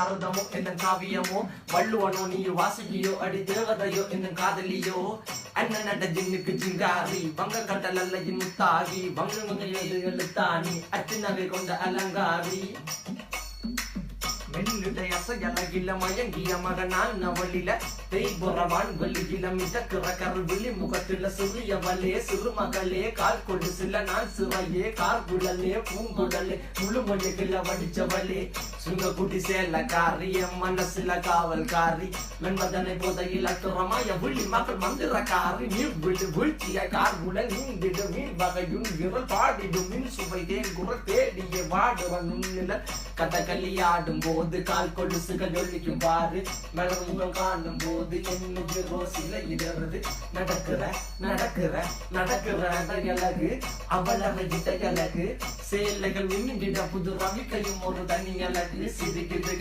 அர்த்தமோ என்ன காவியமோ வள்ளுவனோ நீ வாசிக்கியோ அடி தேவதையோ என்ன காதலியோ அண்ணன் நட ஜின்னுக்கு ஜிங்காரி வங்க கடல் அல்ல முத்தாகி வங்க எழுத்தாணி அச்சு நகை கொண்ட அலங்காரி மெல்லிடை அசையலகில மயங்கிய மகனான் நவளில தேய்புறவான் வெளியில மிதக்கிற கருவிழி முகத்தில சிறியவளே சிறுமகளே கால் கொண்டு சில நான் சிறையே கார்குழலே பூங்குழலே முழுமொழிகள வடிச்சவளே சுங்க குடி சேலக்காரி என் மனசுல காவல்காரி மென்பதனை போதையில் அத்துறமாய விழி மக்கள் மந்திரக்காரி நீர் விழி வீழ்ச்சிய கார்குழ நீந்திடு மீன் வகையுன் விரல் பாடிடும் மின் சுவை தேன் குரல் தேடிய வாடுவன் நுண்ணில கதகளியாடும் போது கால் கொலுசுகள் ஒழிக்கும் பாரு மலர் முகம் காணும் போது என்னுக்கு ரோசில இடறது நடக்கிற அழகு அவளவை அழகு சேலைகள் மின்னிட புது ரவிக்கையும் ஒரு தனி அழகு சிரிக்குது